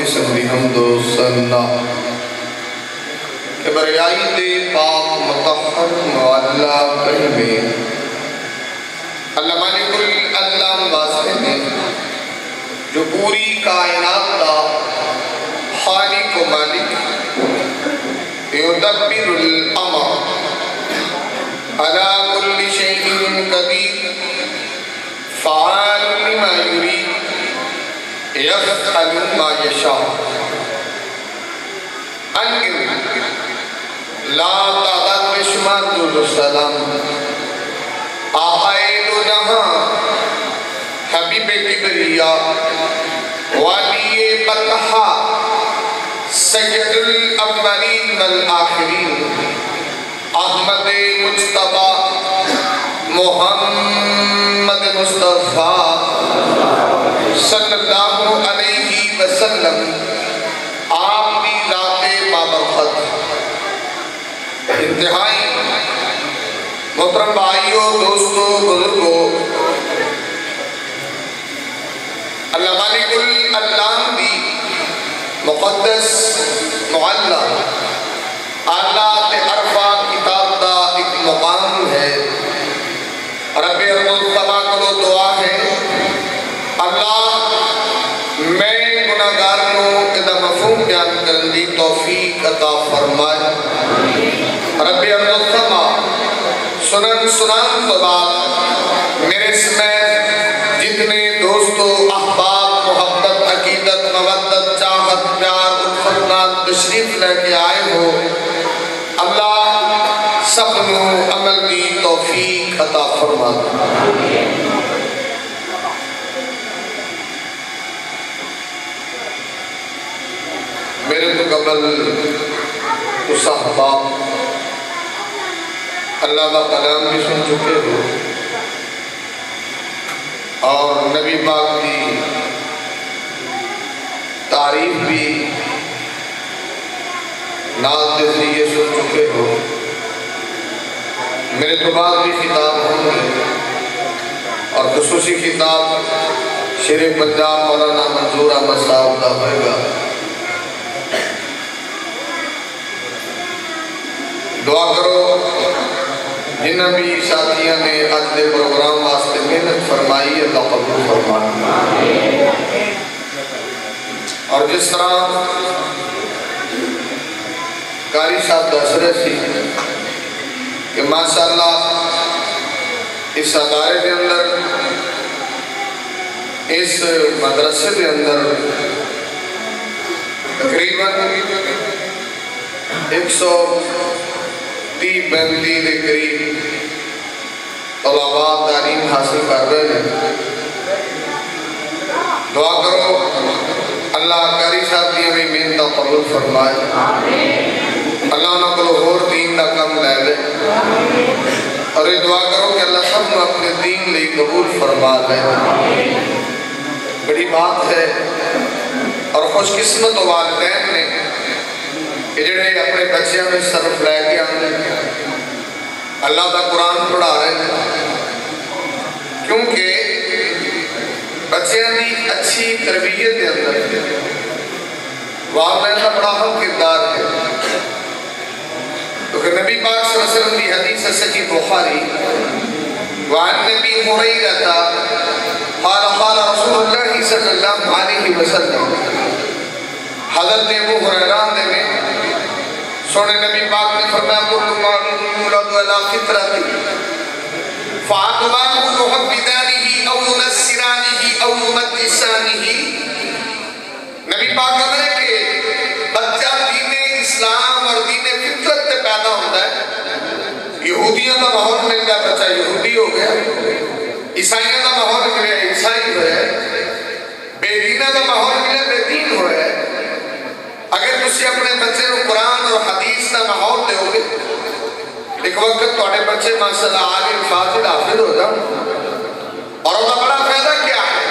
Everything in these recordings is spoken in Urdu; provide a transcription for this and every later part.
قسم دی حمد و ثنا کہ بریائی دے پاک مطہر معلا کلمے اللہ مالک العلم واضح نے جو پوری کائنات دا خالق و مالک یدبر الامر علی کل شیء قدیر فعال لما یرید یفعل ما یشاء انگل لا تعداد بشمار درود و سلام آقائے دو جہاں حبیب کبریا ولی بطحا سید الاولین والآخرین احمد مجتبی محمد مصطفیٰ صلی اللہ علیہ وسلم آپ کی ذات بابرکت انتہائی محترم بھائیوں دوستوں بزرگوں اللہ مالک العلم دی مقدس معلّہ آلات عرفہ کتاب دا ایک مقام ہے رب ارحم کو دعا ہے اللہ میں گناہگار کو ادھا مفہوم بیان کرنے دی توفیق عطا فرمائے رب ارحم سنان تو بعد میرے سمیت جتنے دوستو احباب محبت عقیدت مودت چاہت پیار الفتنات تشریف لے کے آئے ہو اللہ سب نو عمل دی توفیق عطا فرما میرے تو قبل تو صحبہ اللہ کا کلام بھی سن چکے ہو اور نبی پاک کی تعریف بھی نعت کے ذریعے سن چکے ہو میرے تو بعد بھی خطاب ہوں گے اور خصوصی خطاب شیر پنجاب مولانا منظور احمد صاحب کا ہوئے گا دعا کرو جنہاں بھی ساتھیاں نے آج دے پروگرام واسطے محنت فرمائی اللہ قبول فرمائے اور جس طرح قاری صاحب دس رہے سی کہ ماشاءاللہ اس ادارے کے اندر اس مدرسے کے اندر تقریباً 130-35 کے قریب طلباء تعلیم حاصل کر رہے ہیں دعا کرو اللہ قاری صاحب دی ہمیں محنت قبول فرمائے اللہ نہ کو اور دین دا کم لے لے اور یہ دعا کرو کہ اللہ سب نے اپنے دین لئے قبول فرما لے بڑی بات ہے اور خوش قسمت والدین نے کہ جنہیں اپنے بچیاں میں صرف لے کے آنے اللہ کا قرآن پڑھا رہے ہیں کیونکہ بچیاں دی اچھی تربیت کے اندر والدین کا بڑا اہم کردار ہے کیونکہ نبی پاک صلی اللہ علیہ وسلم کی حدیث صحیح بخاری وعن نبی ہریرہ قال قال رسول اللہ صلی اللہ علیہ وسلم حضرت ابو ہریرہ نے سونے نبی پاک نے فرمایا کل مولود یولد علی فطرۃ فأبواه يهودانه او ينصرانه او يمجسانه نبی پاک کہتے ہیں کہ بچہ دین اسلام اور دین فطرت سے پیدا ہوتا ہے یہودیوں کا ماحول مل گیا بچہ یہودی ہو گیا عیسائیوں کا ماحول ملے عیسائی ہوئے بے دینہ کا ماحول ملے بے دین ہوئے اگر تسی اپنے بچے کو قرآن اور حدیث کا ماحول دے ہوگے ایک وقت توڑے بچے ماشاءاللہ عالم فاضل حافظ ہو جاؤ اور وہ بڑا فائدہ کیا ہے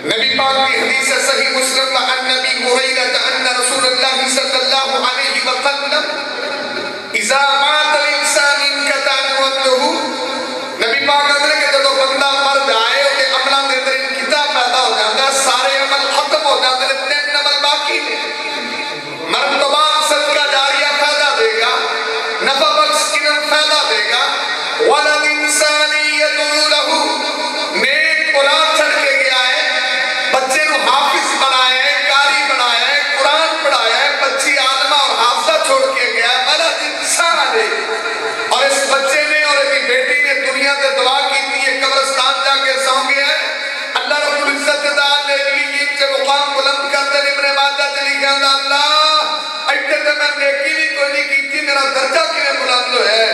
نبی پاک کی حدیث صحیح مسلم عن نبی ہریرہ ان رسول اللہ صلی اللہ علیہ وسلم اذا مات الانسان انقطع عمله نبی پاک کہتے ہیں کہ جب بندہ مر جائے تے عملاں دے اندر انقطاع پیدا ہو جاتا ہے سارے عمل ختم ہو جاتے ہیں 3 عمل میں نیکی بھی کوئی نہیں کی، میرا درجہ کیوں بلند ہوا ہے؟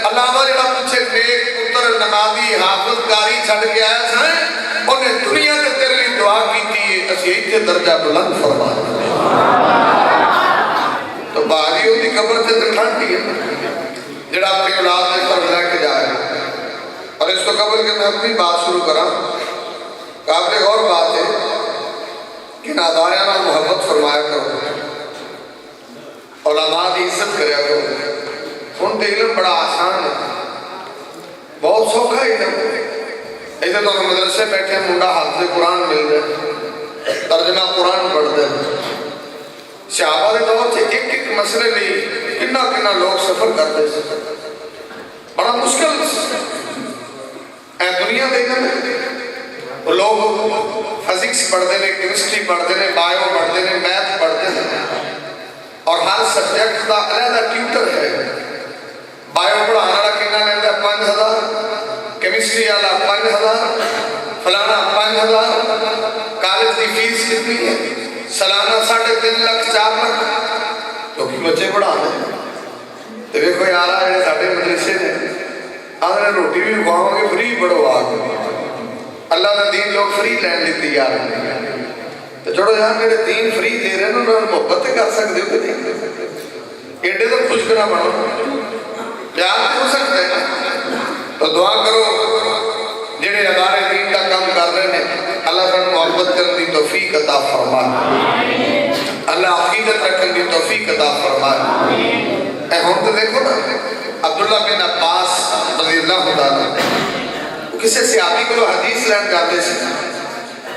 علامہ جڑا پوچھے نیک پتر نمازی حافظ قاری چھڈ کے آیا سن، انہیں دنیا تے تیرے لیے دعا کی، اسی ایتھے درجہ بلند فرما تو باجی وہ قبر سے ٹھنڈی ہے جڑا اپنی اولاد نے طرف لے کے جائے۔ اور اس کو قبل کے میں اپنی بات شروع کرا، قابل غور بات ہے کہ ناداریاں نال محبت فرمایا کرو، علماء دی عزت کریا کرو۔ ہن تے علم بڑا آسان ہے، بہت سوکھا علم ہے۔ ایسے تو مدرسے بیٹھے منڈا حافظ قرآن مل جائے، ترجمہ قرآن پڑھ دے۔ صحابہ دے دور سے ایک ایک مسئلے نہیں کنا لوگ سفر کرتے سے، بڑا مشکل اے دنیا دے گا لوگ فزکس پڑھتے ہیں، کیمسٹری پڑھتے ہیں، بایو پڑھتے ہیں، میتھ پڑھتے ہیں، اور ہر سبجیکٹ کا علیحدہ ٹیوٹر ہے۔ بایو پڑھانے والا کتنا لینا 5000، کیمسٹری والا 5000، فلانا 5000، کالج کی فیس کتنی ہے؟ سالانہ 3.5 لاکھ 4 لاکھ، کیونکہ بچے پڑھا دیں۔ تو دیکھو یار جڑے ساڈے مدرسے نے آدھے روٹی بھی کھواؤ گے فری پڑھو آ کے، اللہ کا دین لوگ فری لین دی تیار ہیں۔ تو چلو یار میرے دین فری دے رہے ہیں انہوں نے محبت کر سکتے ہو کہ نہیں؟ ایڈے تو خوش کرنا بڑھو، پیار ہو سکتا ہے۔ تو دعا کرو جڑے ادارے دین کا کام کر رہے ہیں، اللہ تعالیٰ محبت کرنے کی توفیق عطا فرمائے، اللہ عقیدت رکھنے کی توفیق عطا فرمائے۔ اے ہم تو دیکھو نا عبداللہ بن عباس رضی اللہ تعالیٰ کسی صحابی کو حدیث لین جاتے سے،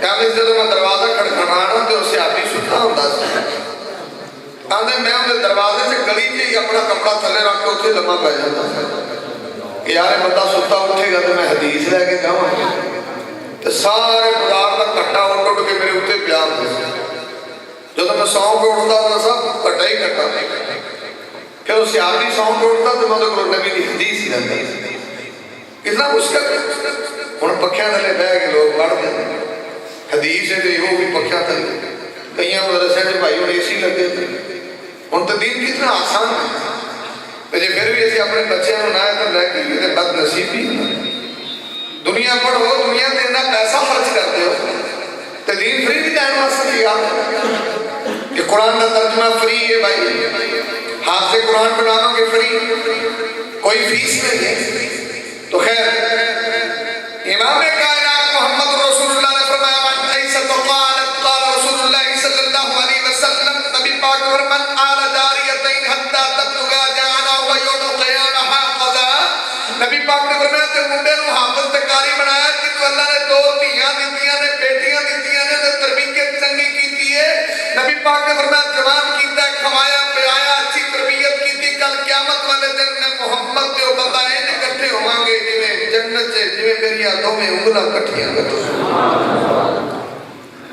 کہتے جب میں دروازہ کھڑکھڑانا تو صحابی ستا ہوتا سے، آدھے میں انہیں دروازے سے گلی کے اپنا کپڑا تھلے رکھ کے اتنے لمحہ پہ جاتا کہ یار بندہ ستا اٹھے گا تو میں حدیث لے کے جاؤں، تو سارے بازار کا کٹا اٹھ کے میرے اتنے پیار دے۔ جب میں سو کے اٹھتا تو سب کٹا ہی کٹا، کہ وہ صحابی سو کے اٹھتا تو میں تو نبی کی حدیث ہی رہتا۔ کتنا مشکل ہے، ہن پکھیاں تھلے بہ کے لوگ پڑھتے ہیں حدیث ہے، تو وہ بھی پکھیاں تھلے، کئی مدرسے سے بھائی ہوں اے سی لگے تھے۔ ہن تو دین کتنا آسان ہے، جی پھر بھی اسی اپنے بچے کو نہ تو لے کے بد نصیبی دنیا پڑھو، دنیا تے اتنا پیسہ خرچ کرتے ہو تو دین فری بھی دین واسطے تیار کہ قرآن کا ترجمہ فری ہے بھائی، ہاتھ سے قرآن بناؤ گے فری، کوئی فیس نہیں ہے۔ تو خیر امام کائنات محمد رسول اللہ نے فرمایا من ایسا تو قال رسول اللہ صلی اللہ علیہ وسلم، نبی پاک فرمان آل جاریتین حتی تبلغا جانا ویون قیانہا قضا، نبی پاک نے فرمایا تے منڈے نو حافظ تے قاری بنایا جنہوں اللہ نے 2 دھیاں دتیاں نے، بیٹیاں دتیاں نے، تربیت چنگی کیتی ہے۔ نبی پاک نے فرمایا جوان کیتا ہے، کھوایا پلایا، اچھی تربیت کیتی، کل قیامت والے دن میں محمد دے بندہ این اکٹھے ہوواں گے جویں جنت سے جویں میریاں دوویں انگلاں کٹھیاں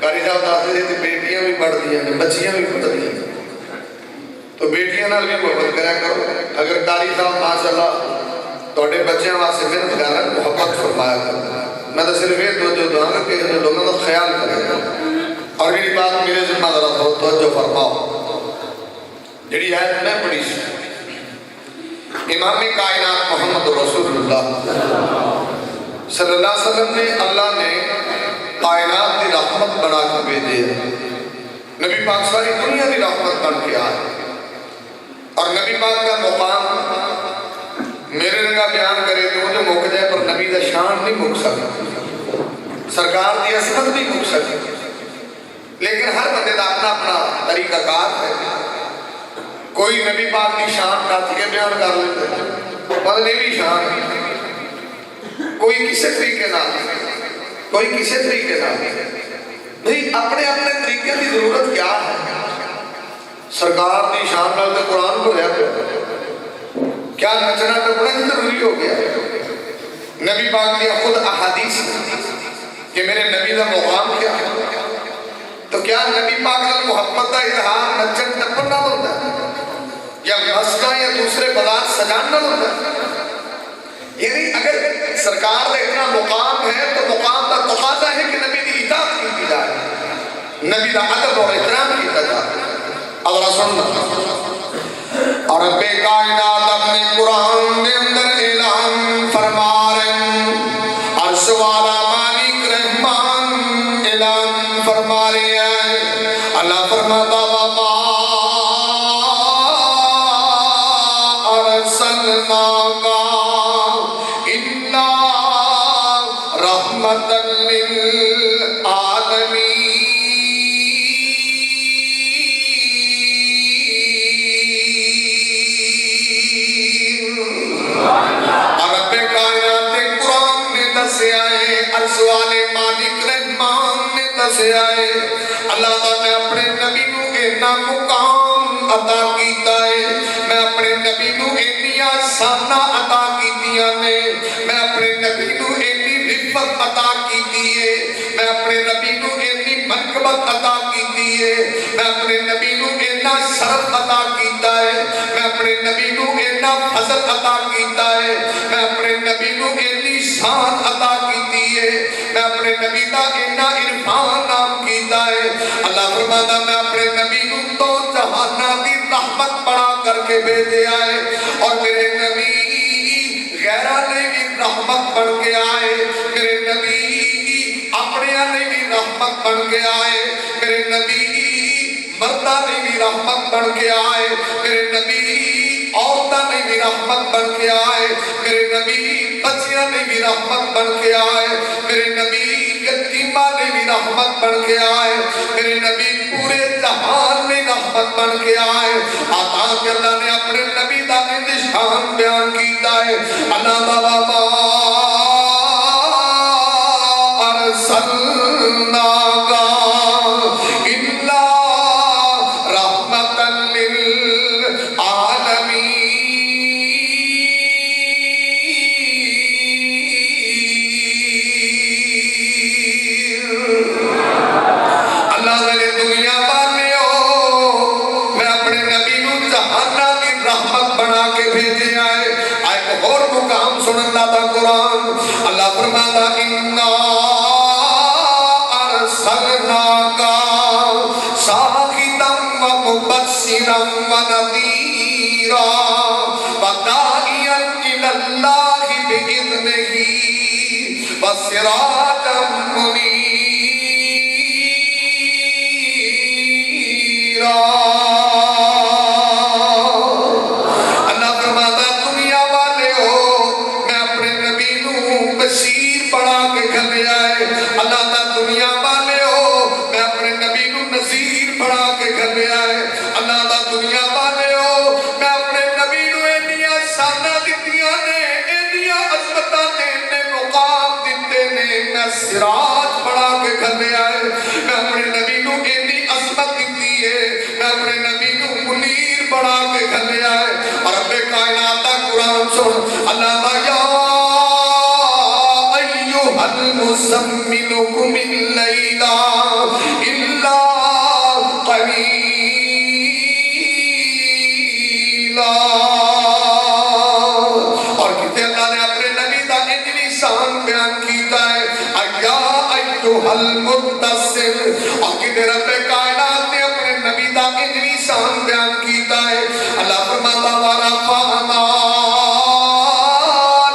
قاری صاحب دسدے تے بیٹیاں بھی پڑھدیاں نے، بچیاں بھی پڑھدیاں نے، تو بیٹیاں نال بھی محبت کریا کرو۔ اگر قاری صاحب ماشاءاللہ تھوڑے بچیاں واسطے محنت کر رہے ہیں، محبت فرمایا کرو۔ میں تو صرف یہ توجہ دعا کر کے لوگوں کا خیال کرے۔ اور میری بات میرے ذمہ ذرا بہت توجہ فرماؤ، جڑی ہے میں بڑی امام کائنات محمد رسول اللہ صلی اللہ علیہ وسلم نے اللہ نے کائنات کی رحمت بنا کے بھیجے، نبی پاک ساری دنیا کی رحمت بن کے آئے، اور نبی پاک کا مقام میرے رنگا بیان کرے تو مجھے مک جائے، پر نبی کا شان نہیں مک سکتا، سرکار کی عظمت نہیں مک سکتی، لیکن ہر بندے کا اپنا اپنا طریقہ کار ہے۔ کوئی نبی پاک کی شان کٹ کے بیان کر لیتا ہے، مطلب یہ بھی شان ہے، کوئی کسی طریقے نہ، کوئی کسی طریقے نہ نہیں، اپنے اپنے طریقے کی ضرورت کیا ہے؟ سرکار کی شان نال تو قرآن کو ہے، کیا نچنا ٹپنا ہی ضروری ہو گیا؟ نبی پاک کی خود احادیث کہ میرے نبی کا مقام کیا ہے، تو کیا نبی پاک کا محبت کا اظہار نچن ٹپن نہ ہوتا ہے، یا مسجد یا دوسرے بازار سجان نہ ہوتا ہے؟ یعنی اگر سرکار کا اتنا مقام ہے تو مقام کا تقاضا ہے کہ نبی کی اطاعت کی جائے، نبی کا ادب اور احترام کیا جائے۔ اگر سننا اور رب کائنات اپنے قرآن کے اندر اعلان فرما رہے ہیں، عرش والا مالک رحمان اعلان فرما رہے ہیں۔ اللہ فرماتا وما ارسلناک الا رحمتا للعالمین۔ اور رب کائنات قرآن نے دسیا ہے، عرش والے مالک رحمان نے دسیا ہے، اللہ تعالیٰ نے اپنے نبی نو اینا مقام عطا کیتا ہے، میں اپنے نبی نو اینی آسانہ عطا کیتیاں نے، میں اپنے نبی نو اینی رفت عطا کیتی ہے، میں اپنے نبی نو اینی منقبت عطا کیتی ہے، میں اپنے نبی نو اینا شرف عطا کیتا ہے، میں اپنے نبی نو اینا فضل عطا کیتا ہے، میں اپنے نبی نو اینی شان عطا کیتی ہے، میں اپنے نبی دا اینا عرفان نام کیتا ہے۔ اللہ فرماتا میں اپنے نبی نو تو جہانہ دی رحمت بڑا کر کے بھیجے آئے، اور میرے نبی غیرہ نے بھی رحمت بن کے آئے، میرے نبی اپنے نے بھی رحمت بن کے آئے، میرے نبی مردہ نے بھی رحمت بن کے آئے، میرے نبی عورتہ نے بھی رحمت بن کے آئے، میرے نبی بچیاں نے بھی رحمت بن کے آئے، میرے نبی یتیمہ نے بھی رحمت بن کے آئے، میرے نبی پورے جہان میں رحمت بن کے آئے۔ آتا کہ اللہ نے اپنے نبی دا نشان بیان کیتا ہے، اللہ وما ارسلناک الا رحمتا للعالمین۔ اللہ نے دنیا والے ہو، میں اپنے نبی نو جہانہ دی رحمت بنا کے بھیجے آئے۔ ایک اور مقام سنن لاتا قرآن، اللہ فرماتا اِنَّا أرسلناك شاهدا ومبشرا ونذيرا وداعيا إلى الله بإذنه وسراجا منيرا۔ اللہ فرماتا دنیا والے ہو، میں اپنے نبی نو بشیر بڑھا کے گھلے آئے۔ اللہ تعالیٰ دنیا والے ہو، میں اپنے نبی نو نذیر بڑھا کے گھلے آئے۔ اللہ تعالیٰ دنیا والے ہو، میں اپنے نبی نو اینیاں شانہ دتیاں نے، اینیاں عظمتاں نے، نے مقام دیتے نے، میں سراج بڑھا کے گھلے آئے۔ میں اپنے نبی نو اینی عظمت دیتی ہے، میں اپنے نبی نو منیر بڑھا کے گھلے آئے۔ اور رب کائنات دا قرآن سن، اللہ یا المزمل قم اللیل الا قلیلا۔ اور کہتے اللہ نے اپنے نبی دا اتنی شان بیان کیتا ہے، ایا ایھا المدثر۔ اور کہتے رب کائنات نے اپنے نبی دا اتنی شان بیان کیتا ہے، اللہ فرماتا ورفعنا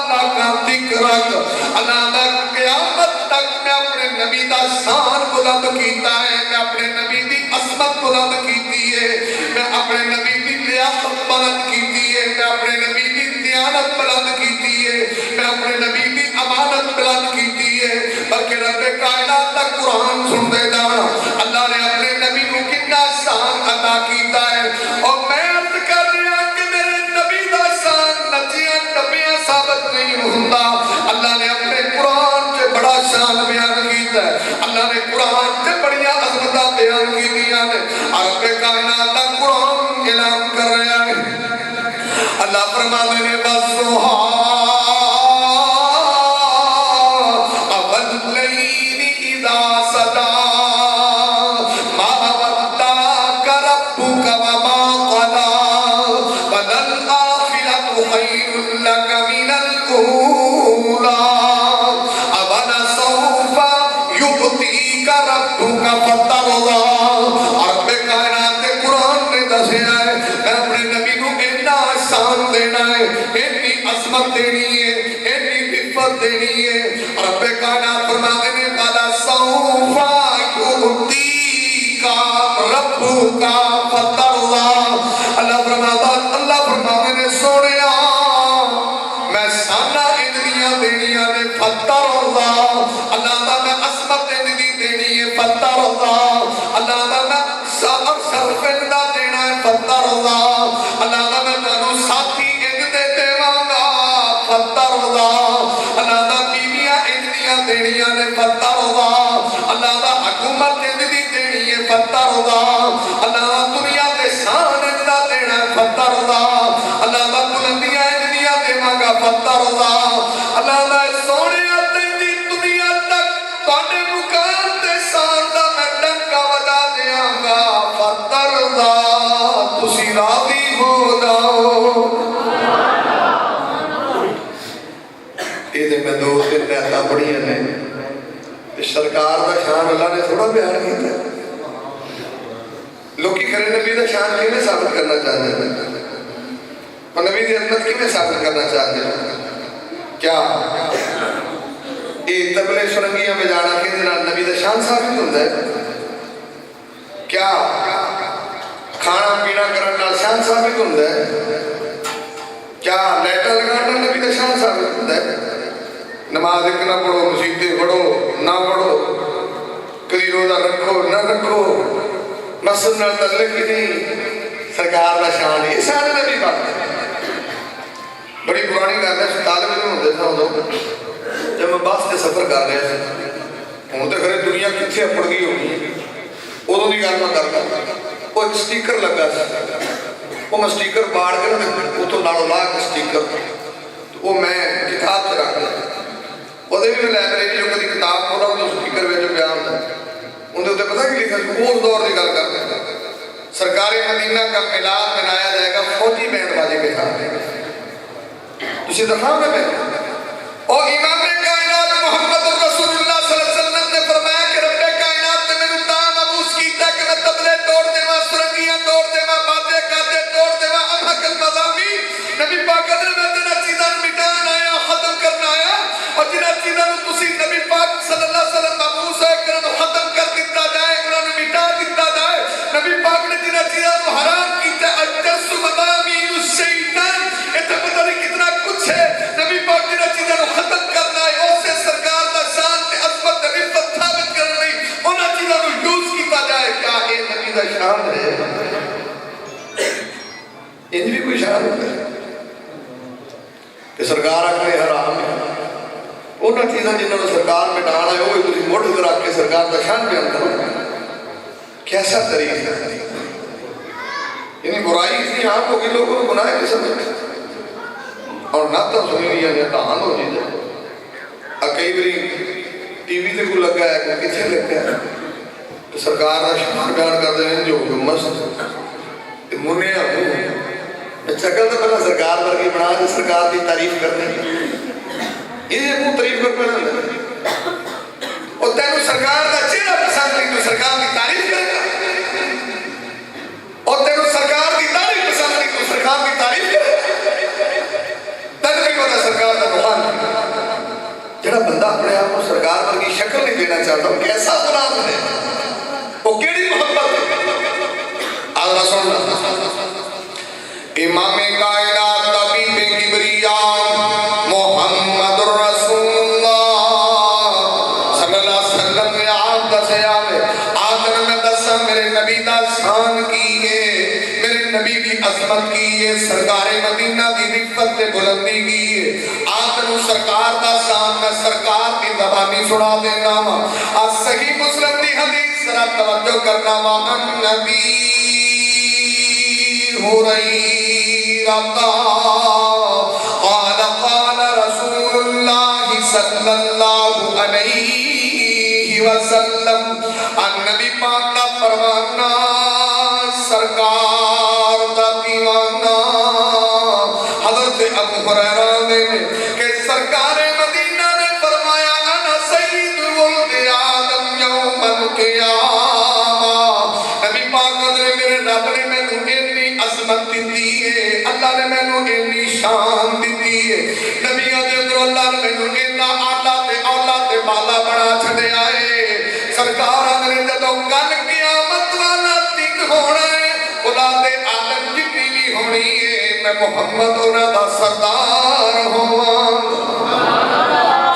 لک ذکرک۔ اللہ نے قیامت تک میں اپنے نبی دا شان بلند کیتا ہے، میں اپنے نبی دی عظمت بلند کیتی ہے، میں اپنے نبی دی لیاقت بلند کیتی ہے، میں اپنے نبی دی دیانت بلند کیتی ہے، میں اپنے نبی دی امانت بلند کیتی ہے۔ بلکہ رب کائنات دا قرآن سن دے جانا، اللہ نے اپنے نبی کو کتنا شان عطا کیتا ہے۔ اور میں عرض کر رہا کہ میرے نبی دا شان نچیاں ٹپیاں ثابت نہیں ہوتا، اللہ نے اپنے قرآن سے بڑا شان بیان کیتا ہے، اللہ نے قرآن سے بڑیاں عظمتہ بیان کی دیا نے۔ رب کائنات دا قرآن اعلان کر رہا ہے، اللہ فرماتے نے والضحیٰ واللیل اذا سجی ما ودعک ربک وما قلی وللآخرۃ خیر لک من الأولی ولسوف یعطیک ربک فترضی۔ اور رب کائنات قرآن نے دسیا ہے، میں اپنے نبی کو شان دینا ہے، اتنی عظمت دینی ہے، اتنی عفت دینی ہے۔ رب کائنات فرماتے ہیں قَالَ سَوْفَ يُعْطِيكَ رَبُّكَ فَتَرْضَىٰ۔ اللہ فرماتے ہیں سونیا میں سانا اندیاں دینیاں نے فَتَرْضَىٰ، اللہ دا میں عظمت اندی دینی ہے فَتَرْضَىٰ، اللہ دا میں شرف اندہ دینا ہے فَتَرْضَىٰ، اللہ دا میں تنو ساتھی اندے دیوانگا فَتَرْضَىٰ، اللہ دا بیویاں اندیاں دینیاں نے فَتَرْضَىٰ، اللہ دا حکومت اندی دینی ہے فَتَرْضَىٰ، اللہ دا دنیا دے شان اندہ دینا ہے فَتَرْضَىٰ، اللہ دا بلندیاں اندیاں دیوانگا فَتَرْضَىٰ، اللہ دا سونے اندی دنیا تک تانے مکان دے شان دا میں ڈنکا وجا دیاں گا فَتَرْضَىٰ، تسی راضی ہو جاؤ۔ یہ میں دو تین نیتا پڑھی ہیں سرکار دا شان اللہ نے تھوڑا بیان کیتا ہے۔ لوگی کرے نبی دا شان کیوں ثابت کرنا چاہتے ہیں اور نبی دی عظمت کیوں ثابت کرنا چاہتے ہیں؟ کیا یہ تبلے سرنگیاں میں جانا کہ نبی دا شان ثابت ہوتا ہے؟ کیا کھانا پینا کرنا شان ثابت ہوتا ہے؟ کیا لیٹر لگانا نبی دا شان ثابت ہوتا ہے؟ نماز ایک نہ پڑھو، مسجدیں پڑھو نہ پڑھو، کدی روزہ رکھو نہ رکھو، مسجد نہ تعلق ہی نہیں، سرکار دا شان ہے، یہ شان نبی بات ہے۔ بڑی پرانی گل ہے، طالب علم ہوندے تھا ادو جب میں بس سے سفر کر رہا تھا، ہوں تو خیر دنیا کتنے اپڑ گئی ہوگی، ادو کی گل میں کرتا وہ ایک سٹیکر لگا تھا، وہ میں سٹیکر باڑ کے وہ تو نالو لا کے سٹیکر وہ میں کتاب سے رکھ لیا، وہ بھی میں لائبریری جو کدی کتاب پڑھا تو سپیکر میں جو بیان تھا اندھے ہوتے پتہ کہ لکھا اس دور کی گل کرتے ہیں سرکار مدینہ کا میلاد منایا جائے گا فوجی بینڈ باجے کے ساتھ۔ تسی دفعہ میں اور امام کائنات محمد رسول اللہ صلی اللہ علیہ وسلم نے فرمایا کہ رب کائنات نے میرے تاں مبوس کیتا کہ میں تبلے توڑ دیواں، سرنگیاں توڑ دیواں، باتیں کاتے توڑ دیواں، امحق المضامی نبی پاک نے میں تینا چیزاں مٹان آیا ختم کرنا آیا اور جنہاں چیزاں تسی نبی پاک صلی اللہ علیہ وسلم مبوس ہے کہ انہوں ختم کر دیتا جائے، انہوں نے مٹا دیتا جائے۔ نبی پاک نے جنہاں چیزاں حرام کیتا اجرس مضامی الشیطان، یہ تو پتہ نہیں کتنا کچھ ہے، نبی پاک جنہاں چیزاں ختم کرنا ہے اس سے سرکار دا شان تے عظمت تے عزت ثابت کرنا ہے، انہاں چیزاں کو یوز کیتا جائے، کیا یہ نبی دا شان ہے؟ ان بھی کوئی شان ہوتا ہے کہ سرکار آکھے حرام ہے، انہاں چیزاں جنہوں نے سرکار میں ڈانا ہے وہ تسی موڑ کر آ کے سرکار دا شان بیان کرو، کیسا طریقہ ہے؟ یعنی برائی اتنی عام ہوگی لوگوں کو گناہ نہیں سمجھتے اور نہ تو سنی لیا نہیں تہان ہو جائے۔ کئی بری ٹی وی تے کو لگا ہے کہ کتنے لگا ہے تو سرکار دا شان بیان کر دیں جو مست منے ہوں چکل تو پہلا سرکار ورگی بنا جو سرکار دی تعریف کرنے یہ کو تعریف کر پہنا اور تینو سرکار دا چہرہ پسند نہیں تو سرکار دی تعریف کرے گا اور تینو سرکار دی تعریف پسند نہیں تو سرکار دی تعریف کرے گا۔ تینو نہیں پتا سرکار دا بخان جڑا بندہ اپنے آپ کو سرکار پر کی شکل نہیں دینا چاہتا وہ کیسا غلام ہے، وہ کیڑی محبت ہے؟ اللہ سننا امام کائنات طبیب کبریاء محمد رسول اللہ صلی اللہ علیہ وسلم نے آپ دسے آوے آدھر میں دسا میرے نبی دا شان کی ہے، میرے نبی کی عظمت کی ہے، سرکار مدینہ دی رفت تے بلندی کی ہے، آدھر سرکار دا شان میں سرکار کی زبانی سنا دینا آج صحیح مسلم دی حدیث سرا توجہ کرنا وان نبی قال قال رسول اللہ صلی اللہ علیہ وسلم النبی پاک کا پروانہ سرکار دا دیوانہ حضرت ابو ہریرہ نے کہ سرکار مدینہ نے فرمایا انا سید ولد آدم یوم القیامہ، نبی پاک نے میرے رب نے میں عظمت دی ہے، اللہ نے میں نے شان دیتی ہے نبیوں دے اندر اللہ نے مینوں اینا آلہ تے اولا تے بالا بنا چھڈیا ہے سرکار نے جدوں گل قیامت والا دن ہونا ہے اولاد آدم جتنی بھی ہونی ہے میں محمد انہاں دا سردار ہوواں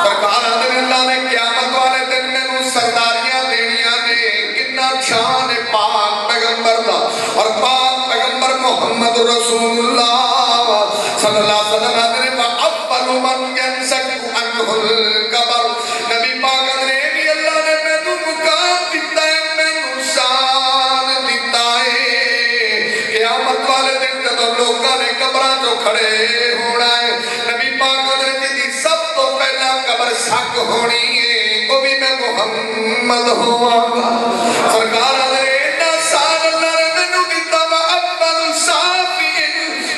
سرکار نے اللہ نے قیامت والے دن مینوں سرداریاں دینیاں نے کتنا شان ہے پاک پیغمبر دا اور پاک پیغمبر محمد رسول اللہ صلی اللہ علیہ وسلم نے وَأَوَّلُ مَنْ يَنْشَقُّ عَنْهُ الْقَبْرُ نبی پاک نے بھی اللہ نے مینوں مقام دیتا ہے مینوں شان دیتا ہے قیامت والے دن جب لوگوں نے قبراں جو کھڑے ہونا ہے نبی پاک نے جی سب تو پہلا قبر شک ہونی ہے وہ بھی میں محمد ہواں گا سرکار نے اتنا شان اللہ نے مینوں دیتا وا اول شافع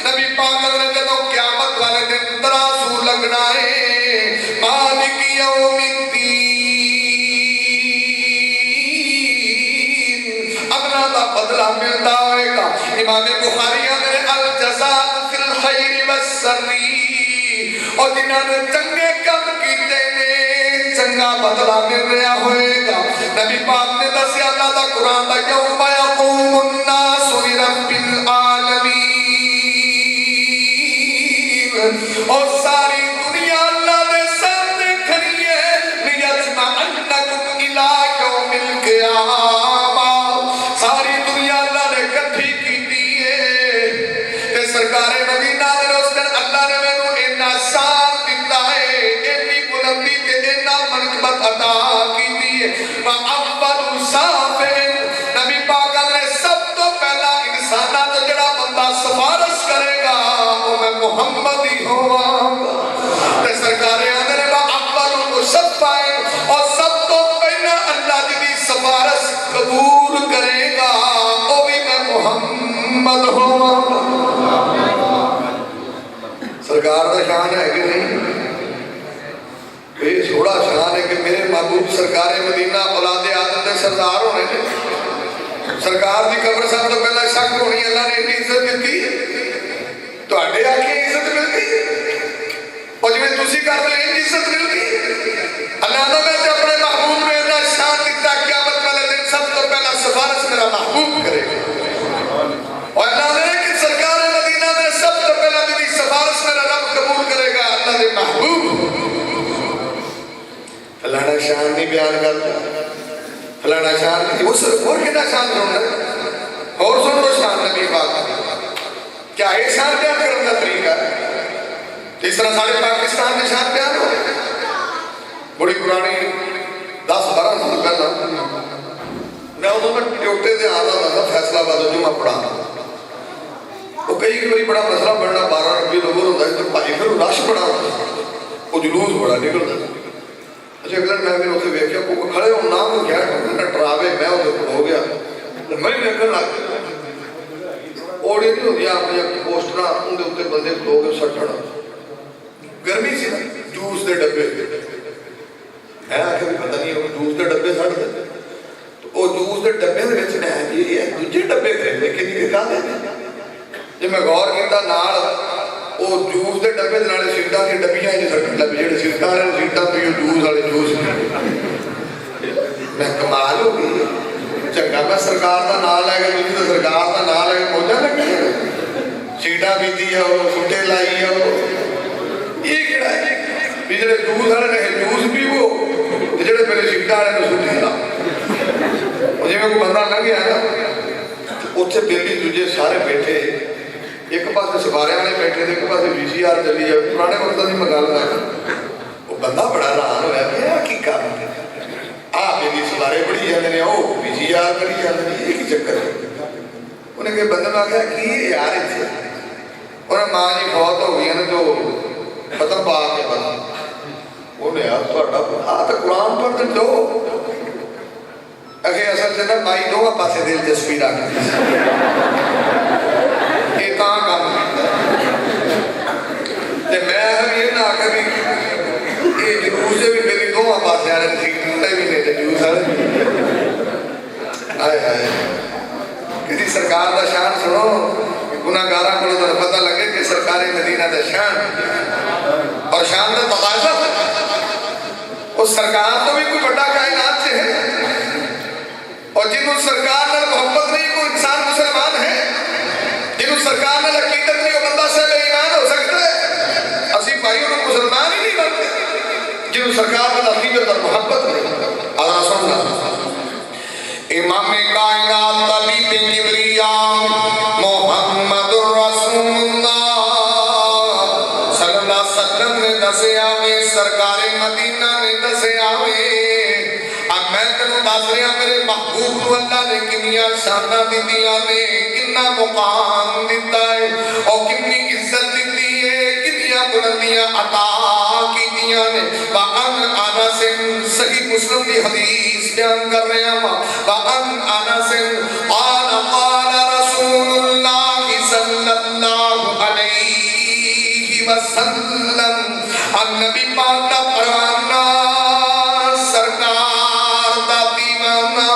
نبی پاک نے جدوں قیامت والے دن ترازو لگنا ہے مالک یوم الدین اگلا دا بدلہ ملتا ہوئے گا امام بخاری نے الجزاء فی الخیر والشر اور جنہاں نے چنگے کام کیتے نے چنگا بدلہ مل رہا ہوئے گا نبی پاک نے دسیا اللہ دا قرآن دا یوم یقوم الناس لرب العالمین اور ساری دنیا اللہ دے سامنے کھڑی ہے لیجمعنکم الی یوم القیامہ ساری دنیا اللہ نے کٹھی کیتی ہے تے سرکار مدینہ دے اس دن اللہ نے مینوں اینا شان دیتا ہے ایڈی بلندی تے اینا منقبت عطا کیتی ہے وَأَوَّلُ شَافِعٍ نبی پاک نے سب تو پہلا انساناں تے جڑا بندہ سفارش کرے گا وہ میں محمد ہی ہوواں گا تے سرکار نے وَأَوَّلُ مُشَفَّعٍ اور سب تو پہلا اللہ دی سفارش قبول کرے گا وہ بھی میں محمد ہوواں گا سرکار دا شان ہے کہ نہیں یہ تھوڑا شان ہے کہ میرے محبوب سرکار مدینہ اولاد آدم دے سردار ہونے نے سرکار دی قبر سب تو پہلا شک ہونی اللہ نے اتنی عزت دیتی تو اڈے آکے عزت ملتی اور جو میں تسی کر دے عزت ملتی اللہ نے میں اپنے محبوب میں اتنا شان دیتا قیامت والے دن سب تو پہلا سفارش میرا محبوب کرے گا اور اللہ نے کہ سرکار مدینہ میں سب تو پہلا میری سفارش میرا رب قبول کرے گا اللہ نے محبوب فلانا شان نہیں بیان کرتا فلانا شان نہیں وہ صرف اور کتنا شان سننا اور سن لو شان نبی پاک کیا یہ شان بیان کرنے کا طریقہ ہے اس طرح سارے پاکستان میں شان بیان ہو بڑی پرانی 10-12 سال پہلا میں ادھر میں ٹوٹے سے آتا تھا فیصلہ آباد جو میں پڑھا وہ کئی کوئی بڑا مسئلہ بڑھنا 12 ربیع الاول ہوتا ہے تو بھائی پھر رش بڑا وہ جلوس بڑا نکلتا اچھا اگلے میں بھی اسے ویکھیا کو کھڑے ہوں نام کیا میں ٹراوے میں اسے ہو گیا میں ویکھن لگ گیا اوڑی نہیں ہوتی اپنی پوسٹراں ان دے اوتے بندے کھلو کے سٹڑ گرمی سی جوس دے ڈبے میں آخر بھی پتہ نہیں جوس دے ڈبے سٹ دے تو وہ جوس دے ڈبے دے وچ میں یہ دوجے ڈبے خریدے کنی کے کہا دے جب میں غور کیتا نال وہ جوس دے ڈبے دے نالے سیٹاں دی ڈبیاں ہی نہیں سٹن لگے جڑے سیٹاں والے سیٹاں پیو جوس والے جوس میں کمال ہو گئی چنگا میں سرکار دا نام لے کے تسی تے سرکار دا نام لے کے موجاں لگی سیٹاں پیتی ہے وہ سٹے لائی ہے وہ یہ کیڑا ہے بھی جڑے جوس والے نے جوس پیو تے جڑے پہلے سیٹاں والے نوں سٹی لا او جویں کوئی بندہ لنگھ گیا نا اوتھے بیلی دوجے سارے بیٹھے ایک پاسے سپارے والے بیٹھے تھے ایک پاسے وی سی آر چلی ہے پرانے وقت کی میں گل کر وہ بندہ بڑا حیران ہوا کہ کی کام ہے آپ یہ سپارے پڑھی جاتے ہیں وہ وی سی آر پڑھی جاتے ہیں یہ کی چکر ہے انہیں کہ بندے نے آخیا کہ یار اتنے انہیں ماں جی فوت ہو گئی نا جو ختم پا کے بس انہیں یار تو قرآن پڑھ دو اگر اصل سے نا مائی دو پاسے دلچسپی رکھتی یہ کام کام تے میں یہ نہ آکے بھی یہ جلوس بھی میری دو پاسے آنے سیٹیں بھی نہیں تے جلوس آنے آئے آئے کسی سرکار دا شان سنو گناہگاراں کو تو پتہ لگے کہ سرکار مدینہ انہاں دا شان اور شان دا تقاضا اس سرکار تو بھی کوئی بڑا کائنات سے ہے اور جنہوں سرکار نے محبت نہیں کوئی انسان مسلمان ہے جنہوں سرکار نے عقیدت نہیں وہ بندہ سے بے ایمان ہو سکتا ہے اسی بھائیوں کو مسلمان ہی نہیں بنتے جنہوں سرکار نے عقیدت اور محبت نہیں اللہ سننا امام کائنات طبیب کبریاء محمد الرسول اللہ صلی اللہ علیہ وسلم نے دسے آوے سرکار مدینہ نے دسے آوے اب میں تنوں دس رہا میرے محبوب کو اللہ نے کنیا شانہ دیتیاں نے کننا مقام دیتا ہے اور کنی عزت دیتی ہے کنیا بلندیاں عطا کی دیا نے وَأَنْ أَنَسٍ صحیح مسلم کی حدیث بیان کر رہے ہیں وَأَنْ أَنَسٍ قَالَ قَالَ رَسُولُ اللَّهِ صَلَّى اللَّهُ عَلَيْهِ وَسَلَّمْ النبی پاک کا پروانہ سرکار دا دیوانہ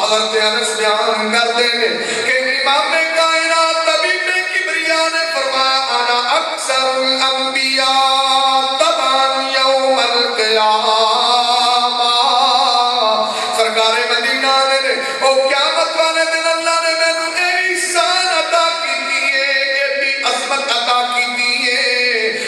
حضرت انس بیان کرتے ہیں کہ امام کائنات طبیب کبریاء نے فرمایا انا اکثر الانبیاء تبعا یوم القیامہ سرکار مدینہ نے او قیامت والے دن اللہ نے میں نے ایک شان عطا کی دیئے ایک عظمت عطا کی دیئے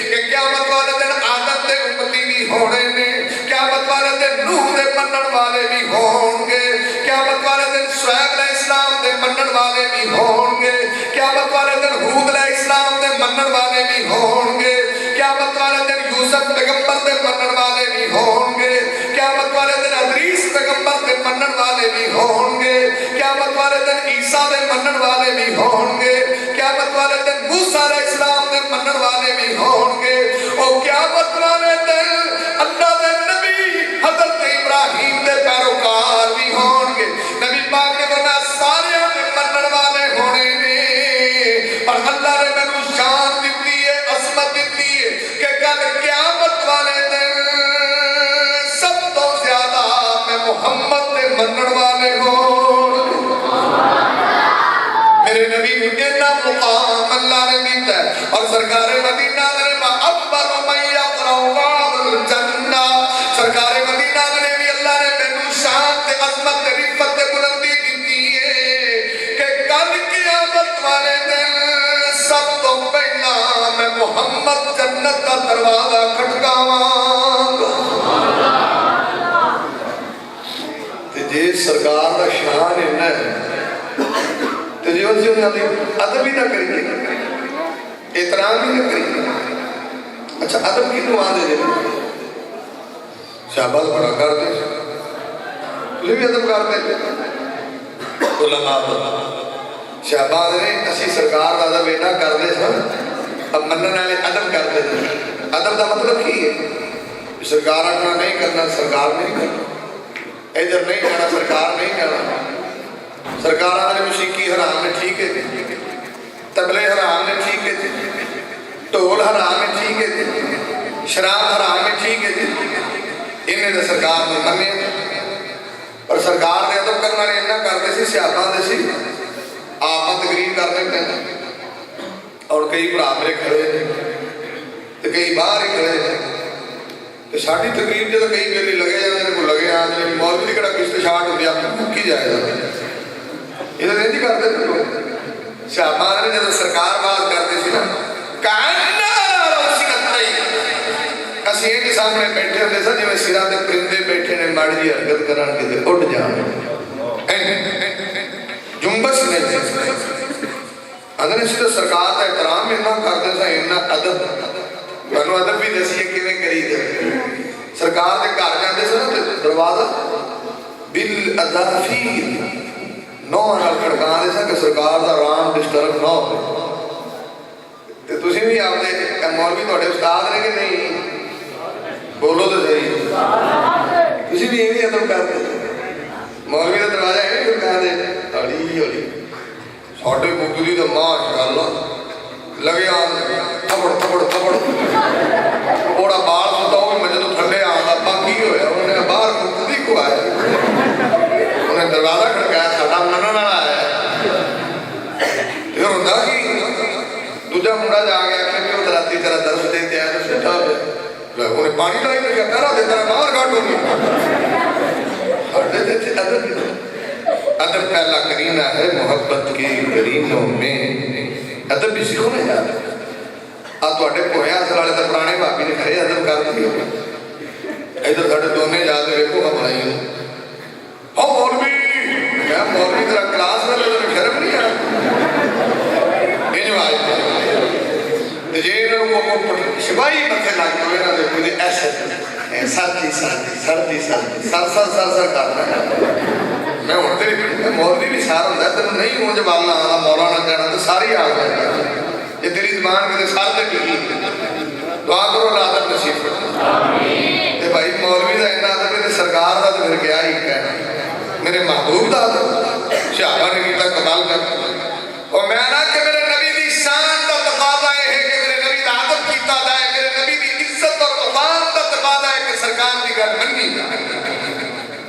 کہ قیامت والے دن آدم دے امتی بھی ہونے نے قیامت والے دن نوح دے منن والے بھی ہوں گے قیامت والے دن شعیب علیہ السلام دے منن والے بھی ہوں گے قیامت والے دن ہود علیہ السلام دے منن والے بھی ہوں گے قیامت والے دن یوسف پیغمبر دے منن والے بھی ہوں گے قیامت والے دن ادریس پیغمبر دے منن والے بھی ہوں گے قیامت والے دن عیسیٰ دے منن والے بھی ہوں گے قیامت والے دن موسیٰ علیہ السلام دے منن والے بھی ہوں گے اور قیامت والے دن اللہ دے نبی حضرت ابراہیم دے پیروکار بھی ہوں گے نبی پاک نے فرمایا سارے دے منن والے ہونے نے اور اللہ نے میں کو شان دیتی ہے عظمت دیتی ہے کہ کل قیامت والے دن سب تو زیادہ میں محمد دے منن والے ہوں میرے نبی اتنا مقام اللہ نے دیتا ہے اور سرکار مدینہ نے اکبر من یقرأ باب الجنہ سرکار مدینہ نے بھی اللہ نے بے شان تے عظمت تے رفت تے بلندی دیتی ہے کہ کل قیامت والے دن سب تو پہلا میں محمد جنت کا دروازہ کھٹکاواں تے جے سرکار دا شان ہے تو جو ادب ہی نہ کریں احترام ہی نہ کریں اچھا ادب کی تو آدھے دے شہباز بڑا کرتے تجھے بھی ادب کرتے علماء شہباز نے اسی سرکار ادب اینا کرتے سن اب منن والے ادب کرتے تھے ادب دا مطلب کی ہے سرکار اپنا نہیں کرنا سرکار نہیں کرنا ادھر نہیں جانا سرکار نہیں جانا سرکار آنے موسیقی حرام ہے ٹھیک ہے تبلے حرام ہے ٹھیک ہے ٹول حرام ہے ٹھیک ہے شراب حرام ہے ٹھیک ہے انہیں نے سرکار نے منے اور سرکار نے ادب کرنا نے انہا کرتے سی سیاحاں دے سی آپ تقریر کرنے پہنے اور کئی برابرے کھڑے تو کئی باہر ہی کھڑے تو ساڑھی تقریر جب کئی بیلی لگے جانے کو لگے آنے مولوی کڑا کس شاٹ ہوتی آپ کو کی جائے گا یہ تو نہیں کرتے تھے لوگ شہبان نے جب سرکار بات کرتے سی نا کہنا روسی کتنائی اسی ایک سامنے بیٹھے ہوتے سا جو سرا دے پرندے بیٹھے نے ماڑی جی حرکت کران کے دے اٹھ جانے جنبش نے اندر اسی تو سرکار کا احترام انہا کرتے سا انہا ادب انہا ادب بھی دسی ہے کہ میں کری دے سرکار دے کار جاندے سا نا دروازہ بالعذافیر نو انہا کھڑکان دے سا کہ سرکار دا رام ڈسٹرک نو تو تسی بھی آپ دے مولوی توڑے استاد رہے کہ نہیں بولو تو صحیح تسی بھی یہ بھی ادب کرتے مولوی دا دروازہ ہے نہیں کھڑکان دے اڑی اڑی ساٹھے مقدی دا ماشاءاللہ لگے آدھے تھپڑ تھپڑ تھپڑ اوڑا بار ستا ہوئے مجھے تو تھلے آدھا باقی ہویا انہوں نے باہر مقدی کو آیا انہوں نے دروازہ کھڑکایا ساٹھا مننا نہ آیا یہ ہوتا کہ دوجہ مڑا جا گیا کہ وہ راتی تیرا درس دے دیا تو بیٹھا ہو گیا انہیں پانی لائی لگیا پیرا دے تیرا باہر کاٹ ہو گیا ہٹے دیتے ادب ادب پہلا کرینہ ہے محبت کی کرینوں میں ادب بھی سیکھو نہیں جاتا آج توڑے پویا اصل والے تو پرانے بھابی نے کھڑے ادب کر دی ادھر ساڑھے دونے جاتے ویکو ہم بنائی ہیں ہاں مولوی میں مولوی تیرا کلاس میں لے تو شرم نہیں ہے انجو آئے جینا وہ شبائی متھے لگ تو اینا دے کوئی ایسے سردی سردی سردی سردی سر سر سر سر کرنا ہے میں ہوتے بھی مولوی بھی سار ہوتا ہے تم نہیں ہوں جب اللہ آنا مولانا کہنا تو ساری آ گئے یہ تیری زبان کے سار تک کی دعا کرو اللہ عدد نصیب کرو تے بھائی مولوی دا اینا عدد ہے سرکار دا تو پھر کیا ہی کہنا میرے محبوب دا عدد شہبہ نے کیتا کمال کر اور میں نہ کہ میرے نبی دی شان دا تقاضا ہے کہ میرے نبی دا عدد کیتا جائے میرے نبی دی عزت اور مقام دا تقاضا ہے کہ سرکار دی گل منی جائے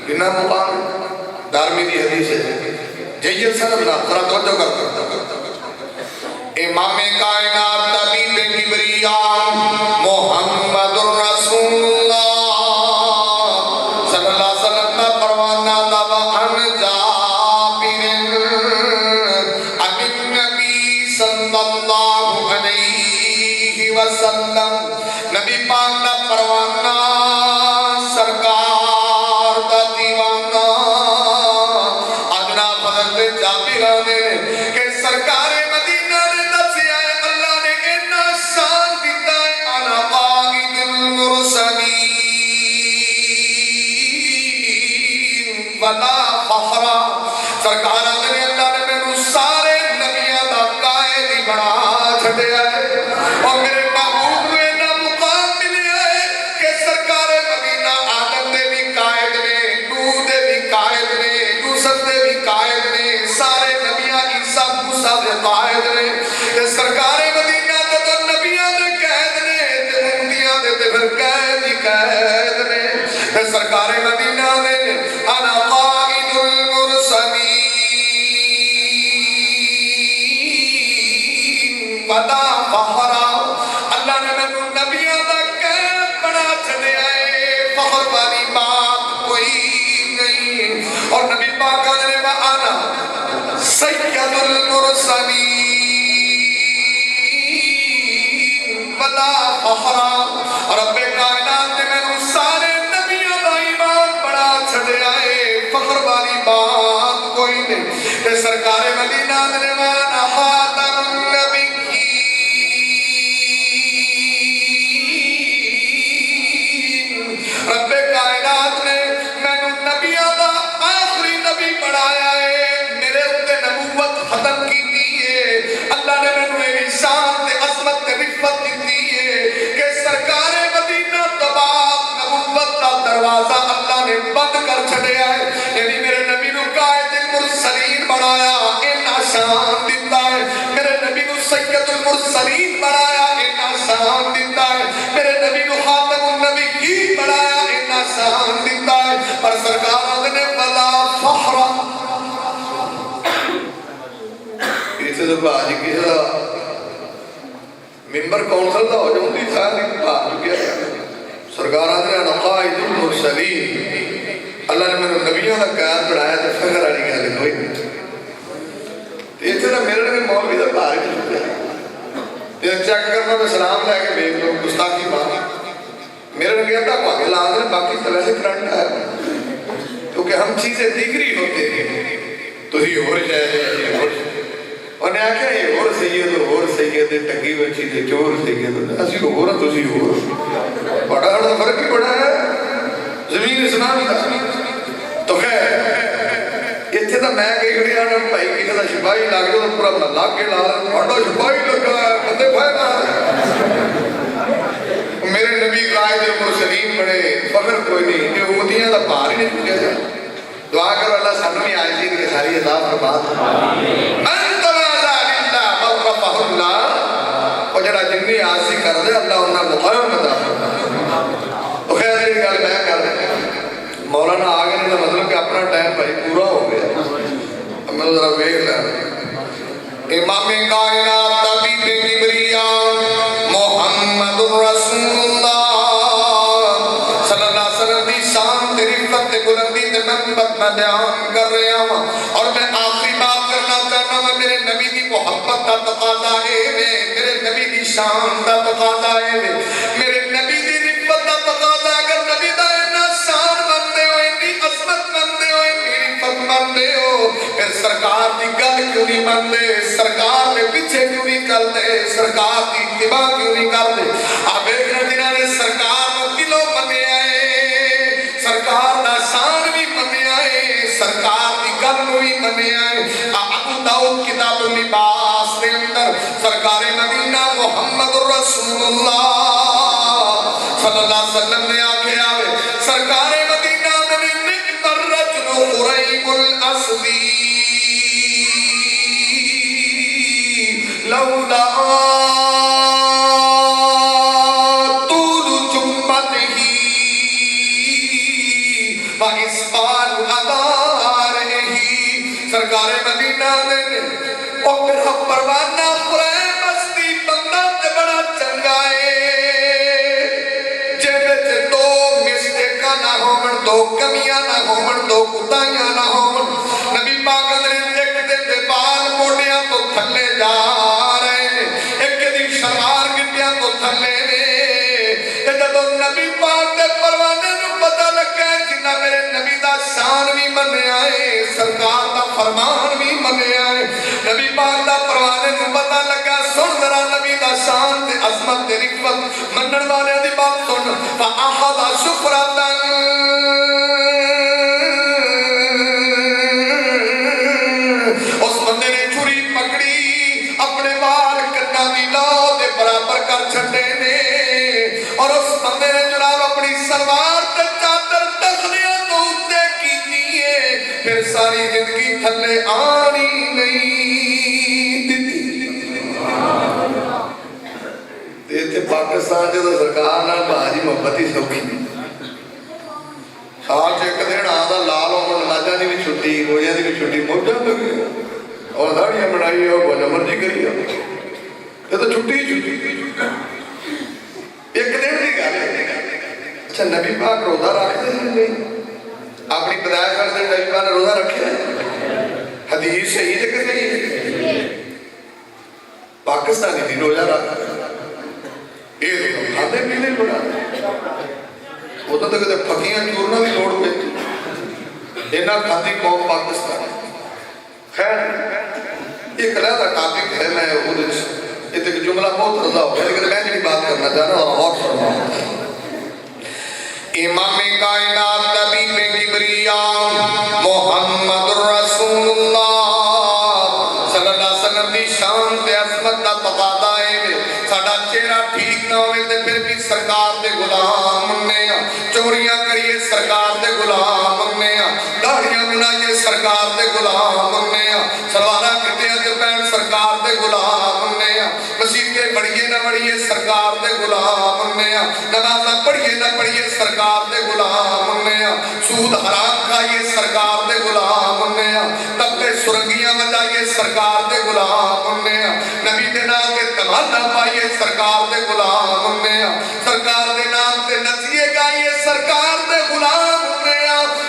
بنا مقام دارمی دی حدیث ہے جید سنب نا ذرا توجہ کرتا امام کائنات طبیب کبریاء محمد الرسول اللہ صلی اللہ علیہ وسلم کا پروانہ دعویٰ عن جابر عن النبی صلی اللہ علیہ وسلم نبی پاک کا پروانہ سرکار دا دیوانہ آجنا فضل جابر آنے کہ سرکار مدینہ نے دسیا ہے اللہ نے اینا شان دیتا ہے انا قائد المرسلین ولا فخرا سرکار آنے اللہ نے میں سارے نبیاں دا قائد ہی بڑا چھٹے آئے اور میرے محبوب میں اینا مقام ملے آئے کہ سرکار مدینہ آدم دے بھی قائد نے نوح دے بھی قائد نے یوسف دے بھی قائد نے سارے نبیاں عیسیٰ موسیٰ دے قائد نے کہ سرکار مدینہ تے تو نبیاں دے قائد نے تے امتیاں دے تے پھر قائد ہی قائد نے کہ سرکار مدینہ دے انا قائد المرسلین ولا فخرا اللہ نے میں نبیاں دا قائد بنا چھنے آئے فخر والی بات کوئی نہیں اور نبی پاک نے وآنا سید المرسلین ولا فخرا اور رب کائنات نے میں سارے نبیوں دا ایمان بڑا چھڑے آئے فخر والی بات کوئی نہیں کہ سرکار مدینہ نے وآنا خاتم النبیین رب کائنات نے میں نبیوں دا آخری نبی بڑھایا ہے میرے اتے نبوت ختم کی دیئے اللہ نے میں نے شان تے عظمت تے رفت کی دیئے کہ سرکار مدینہ تباب نبوت کا دروازہ اللہ نے بند کر چھڑے آئے یعنی میرے نبی نو قائد المرسلین بڑھایا اینا شان دیتا ہے میرے نبی نو سید المرسلین بڑھایا اینا شان دیتا ہے میرے نبی نو خاتم النبی بڑھایا اینا شان دیتا ہے پر سرکار نے بلا فخرا اسے تو بھاج کیا ممبر کونسل دا ہو جاؤں دی تھا نہیں بھاج کیا سرکار نے قائد المرسلین اللہ نے میں نے نبیوں کا قائد بڑھایا تو فخر آلی گیا لے کوئی نہیں اسے تو میرے نے مولوی دا بھاج کیا چیک کرنا میں سلام لے کے بیگ لوگ گستاخی بات میرے نے کہا تھا پاک لازر باقی تو ویسے کرنٹ ہے کیونکہ ہم چیزیں دیگری ہوتے ہیں تو ہی ہو جائے اور نے آکھا یہ اور سید ٹنگی بچی دے چور سید اسی کو ہو رہا تو اسی ہو رہا بڑا بڑا فرق ہی بڑا ہے زمین اسلام کا تو خیر اتھے تو میں کہی گھڑی آنا بھائی کسی دا شپاہی لاغ جو تو پورا بنا لاغ کے لا بڑا شپاہی لگا ہے بندے بھائی نا میرے نبی قائد المرسلین بڑے فخر کوئی نہیں کہ امتیاں دا بھار ہی نہیں چکے جائے دعا کرو اللہ سنو میں آئی دین کے ساری عذاب فرمات انت وعزا للہ مغرفہ اللہ اور جڑا جنگی آسی کر دے اللہ انہا مقام بتا تو خیر دیر گل میں کر دے مولانا آگے نہیں تو مطلب کہ اپنا ٹائم بھائی پورا ہو گیا اب میں ذرا ویک لیا امام کائنات طبیب کبریاء میں بیان کر رہا ہوں اور میں آخری بات کرنا چاہتا ہوں میرے نبی کی محبت کا تقاضا ہے میرے نبی کی شان کا تقاضا ہے میرے نبی کی رفت کا تقاضا ہے اگر نبی دا اتنا شان مانتے ہو اتنی عظمت مانتے ہو اتنی رفت مانتے ہو پھر سرکار کی گل کیوں نہیں مانتے سرکار کے پیچھے کیوں نہیں چلتے سرکار کی اتباع کیوں نہیں کرتے آپ دیکھنا جنہاں نے سرکار کو دلوں منے آئے سرکار دا شان بھی منے آئے سرکار کی گل بھی منے آئے ابو داؤد کتاب اللباس کے اندر سرکار مدینہ محمد رسول اللہ صلی اللہ علیہ وسلم نے آکے آوے سرکار مدینہ میں نعم الرجل قریب الاسدی لولا طول جمته واسبال ادارہ سرکار مدینہ نے اور میرا پروانہ قرآن مستی بندہ تے بڑا چنگا ہے جے دو مسٹیکاں نہ ہون دو کمیاں نہ ہون دو کتائیاں نہ ہون نبی پاک نے ایک دن دے بال موڑیاں تو تھلے جا رہے ہیں ایک دن شلوار گٹیاں تو تھلے نے جدو نبی پاک دے پروانے نو پتہ لگا جنہ میرے نبی دا شان بھی منے آئے سرکار دا فرمان بھی منے آئے نبی پاک دا پروانے نو پتہ لگا سن ذرا نبی دا شان تے عظمت تے رفت منن والے دی بات سن فاحد شفرتن اس بندے نے چھری پکڑی اپنے بال کنا دی لاؤ دے برابر کر چھٹے نے اور اس بندے نے جناب اپنی سلوار تے چادر تخلیاں تو اتے کی دیئے پھر ساری زندگی تھلے آنی نہیں دیتی دیتے پاکستان جو سرکار نال بھاجی محبت ہی سوکھی آج ایک دن آدھا لال اور نمازہ دی بھی چھٹی گویا دی بھی چھٹی موجہ لگی اور داڑیاں بڑھائی ہو گوجہ مرضی کری ہو یہ تو چھٹی ایک دن دی گا اچھا نبی پاک روزہ رکھتے ہیں نہیں اپنی بدایہ کرتے ہیں نبی پاک نے روزہ رکھے ہیں حدیث صحیح ہے کہ نہیں ہے پاکستانی دی روزہ رکھتے ہیں یہ تو کھاتے پینے بڑھا وہ تو کہتے پھکیاں چورنا بھی لوڑ پہ اینا کھاتی قوم پاکستان خیر ایک علیحدہ ٹاپک ہے میں یہ تو جملہ بہت رضا ہو گیا لیکن میں نہیں بات کرنا چاہ رہا اور غور فرماؤں امام کائنات نبی پہ کبریاء محمد رسول اللہ صلی اللہ علیہ وسلم دی شان تے عظمت دا تقاضا ہے ساڈا چہرہ ٹھیک نہ ہوئے تے پھر بھی سرکار دے غلام نے چوریاں کریے سرکار دے غلام نے داڑیاں بنائیے سرکار دے غلام نے سلوارہ کٹیاں جو پہن سرکار دے غلام نے مسیحے پڑھیے نہ پڑھیے سرکار دے غلام نے نمازہ پڑھیے نہ پڑھیے سرکار دے غلام نے سود حرام کھائیے سرکار دے غلام نے تبتے سرنگیاں بجائیے سرکار دے غلام نے نبی دے نام کے تمہادہ پائیے سرکار دے غلام نے سرکار دے نام تے نسیے گائیے سرکار دے غلام نے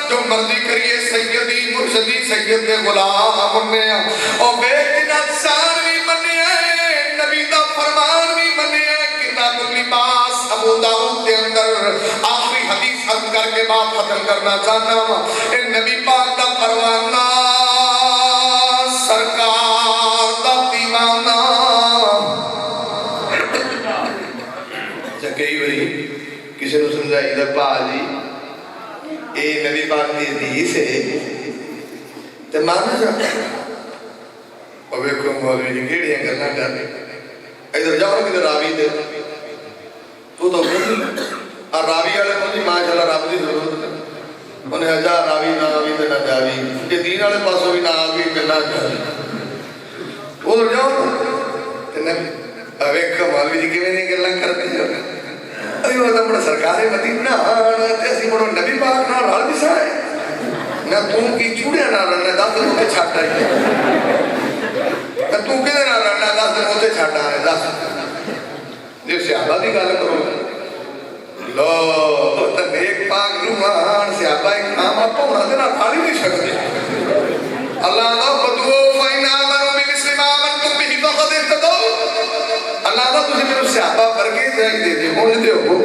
جو مرضی کریے سیدی مرشدی سید دے غلام نے اور بیٹنا شان بھی منے آئے نبی دا فرمان بھی منے آئے کتاب اللباس ابو داؤد کے اندر آخری حدیث حد کر کے بات ختم کرنا چاہنا ہوں اے نبی پاک دا پروانہ سرکار دا دیوانہ کئی بری کسی نے سمجھائی در پاجی اے نبی پاک دی حدیث ہے تے مانا جاتا اور بیکھو مولوی جی کیڑی ہیں کرنا کرنے ادھر جاؤ کدھر راوی دے تو تو اور راوی والے پہنچی ماشاءاللہ راوی دی ضرورت ہے انہیں ہزار راوی نہ آوی تے نہ جاوی یہ دین والے پاسوں بھی نہ آوی تے نہ جاوی ادھر جاؤ تے نبی بیکھو مولوی جی کیویں نہیں کرنا کرتے جاؤ ابھی وہ تو سرکار مدینہ ایسی بڑو نبی پاک نہ رل بھی سائے نہ تم کی چوڑیاں نہ رلنے دس دن ہوتے چھاٹ آئی نہ تم کدھے نہ رلنے دس دن ہوتے چھاٹ آئے دس جی صحابہ دی گل کرو لو تو نیک پاک روحان صحابہ اکرام آپ ہونا دینا کھالی نہیں سکتے اللہ دا بدو فَإِنْ آمَنُوا بِمِثْلِ مَا آمَنْتُمْ بِهِ فَقَدِ اهْتَدَوْا اللہ دا تجھے میرے صحابہ پر کے جائے دے دے اونج دے ہو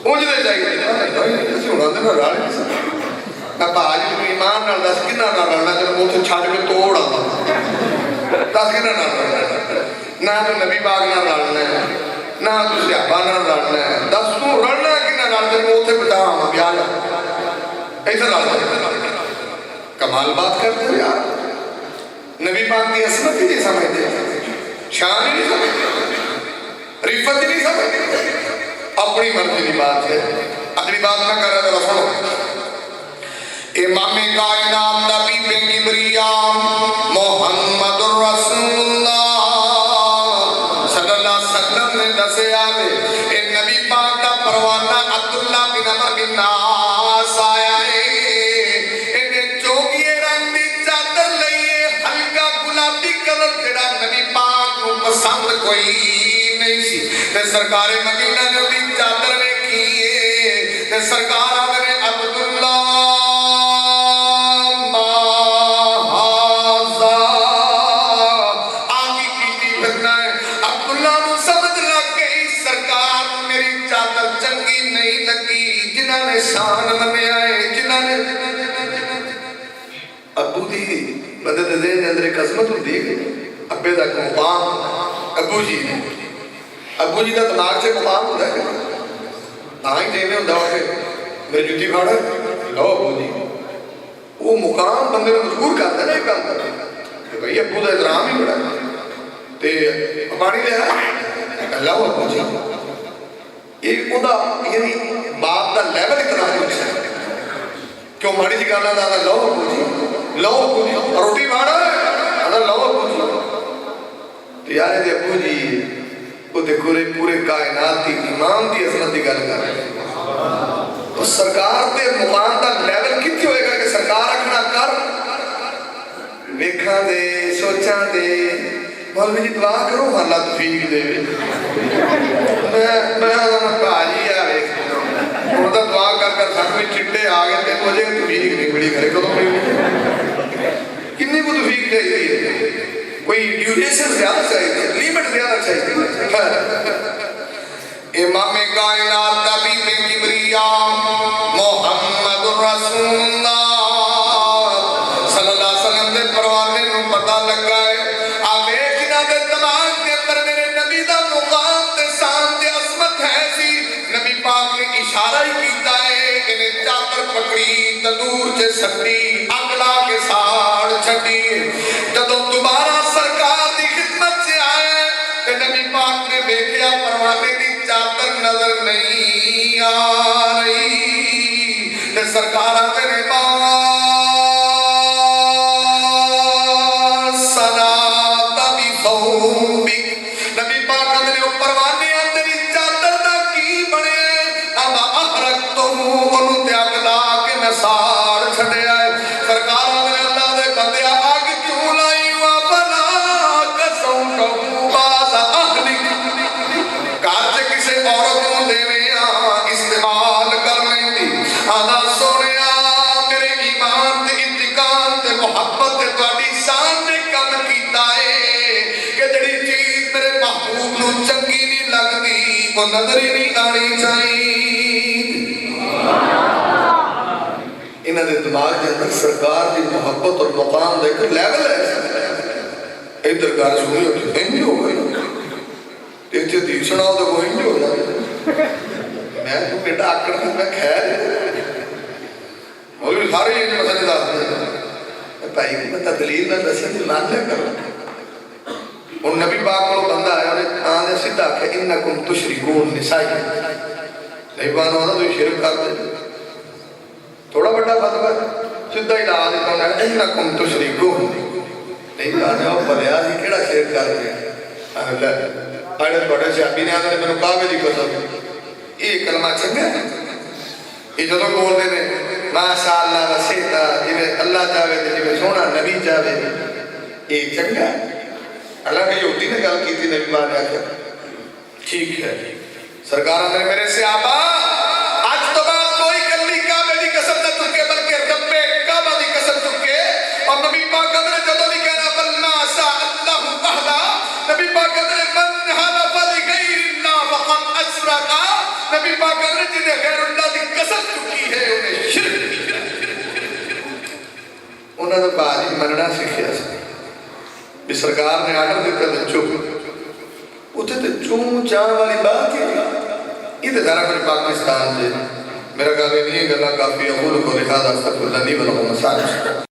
اونج دے جائے دے اسی ہونا دینا راڑی نہیں سکتے میں باج کو ایمان نہ دس کنہ نہ رڑنا جب وہ تو چھاڑ میں توڑ آتا دس کنہ نہ رڑنا نہ تو نبی باغ نہ رڑنا ہے نہ تو صحابہ نہ رڑنا ہے دس تو رڑنا کہ نہ رڑنا جب وہ تھے بتا ہم ابھی آجا ایسا رڑنا کمال بات کرتے ہو یار نبی پاک کی عصمت ہی نہیں سمجھتے شان ہی نہیں سمجھتے رفت ہی نہیں سمجھتے اپنی مرضی کی بات ہے اگلی بات نہ کر رہے تو سنو امام کائنات نبی بے کبریاء محمد الرسول اللہ صلی اللہ علیہ وسلم نے دسے آگے اے نبی پاک دا پروانہ عبداللہ بن عمر بن عاص آیا ہے انہیں چوگیے رنگ دی چادر لئیے ہلکا گلابی کلر جڑا نبی پاک کو پسند کوئی نہیں سی تے سرکار مدینہ جو دی چادر میں کیے تے سرکار آگے عبداللہ شان میں آئے جنہاں نے ابو دی مدد دے اندر ایک عظمت ہوتی ہے ابے دا مقام ابو جی دا دماغ سے مقام ہوتا ہے آئیں جینے ہوتا ہے میرے جوتی بھاڑا لو ابو جی وہ مقام بندے میں مجبور کرتا ہے نا ایک کام کرتا ہے کہ بھئی ابو دا احترام ہی بڑا تے پانی لے آئے لو ابو جی یہ ادا یعنی باپ دا لیول اتنا کچھ ہے کیوں ماڑی جی کرنا دا لو ابو جی روٹی بھاڑا ہے لو ابو جی تو یارے دے ابو جی وہ دے پورے کائنات کی امام دی عظمت دی گل کر رہے ہیں تو سرکار دے مقام دا لیول کتنے ہوئے گا کہ سرکار اکھنا کر ویکھاں دے سوچاں دے مولوی جی دعا کرو اللہ توفیق دے میں بھاجی آ رہے انہوں نے دعا کر ساتھ میں چٹے آگئے تے مجھے توفیق نہیں ملی کرے کدوں کتنی کو توفیق چاہیے کوئی ڈیوریشن زیادہ چاہیے لیمٹ زیادہ چاہیے امام کائنات نبی بے کبریاء محمد الرسول اللہ صلی اللہ علیہ وسلم دے پروانے نو پتہ لگا ہے اشارہ ہی کیتا ہے انہیں چادر پکڑی تندور سے سٹی اگلا کے ساڑ چھٹی جدو دوبارہ سرکار دی خدمت سے آئے کہ نبی پاک نے دیکھیا پروانے دی چادر نظر نہیں آ رہی کہ سرکار آتے نے سنا تبی صوبک نبی پاک نے پروانے سار چھڑے آئے سرکار آنے اللہ دے بندے آگ کیوں لائی وابنا قسم کبو باز اہلی کارچ کسے عورت کو دیوے استعمال کر لیں دی آدھا سونے میرے ایمان تے انتقام تے محبت تے توڑی شان نے کم کیتا ہے کہ جڑی چیز میرے محبوب نو چنگی نہیں لگ دی وہ نظر ہی نہیں آنی چاہیے انہاں دے دماغ کے اندر سرکار دی محبت اور مقام دے کر لیول ہے ادھر گھر سنی ہوتی انجی ہو گئی اتھے دی سناؤ تو وہ انجی ہو جائے میں تو بیٹا آکڑ میں خیر مولوی سارے یہ مسئلے داستے ہیں بھائی میں تدلیل نہ دسی دی مان لے کر اور نبی پاک کو بندہ ہے اور آنے سیدھا کہ انکم تشرکون نسائی نہیں بانو آنا تو شرک کر دے تھوڑا بڑا فتوہ سدھا ہی لا دیتا ہوں انکم تشرکون نہیں کہا جاؤ بلیا جی کیڑا شرک کر دیا اللہ آئے بڑے شہبی نے آنے میں کہا بھی کو یہ کلمہ چنگا ہے یہ جو تو بول دے ماشاءاللہ وسیطہ جویں اللہ چاہے تھے جویں سونا نبی چاہے یہ چنگا ہے اللہ نے یہودی نے گل کی تھی نبی بات آ ٹھیک ہے سرکار نے میرے سے آبا آج تو بعد کوئی کلی کعبے دی قسم نہ چکے بلکہ رب کعبہ دی قسم چکے اور نبی پاک نے جدو نہیں کہنا بل ما شاء اللہ وحدہ نبی پاک نے من حلف لغیر اللہ فقد اشرک نبی پاک نے جنہیں غیر اللہ دی قسم چکی ہے انہیں شرک کیا انہوں نے باری مننا سکھیا سے بھی سرکار نے آڈر دیتا تھا چپ اتھے تے چون چاہ والی بات ہی یہ تے ذرا کوئی پاکستان سے میرا کہا کہ نہیں گلا کافی اقول کو لحاظ استغفر اللہ لی ولکم السلام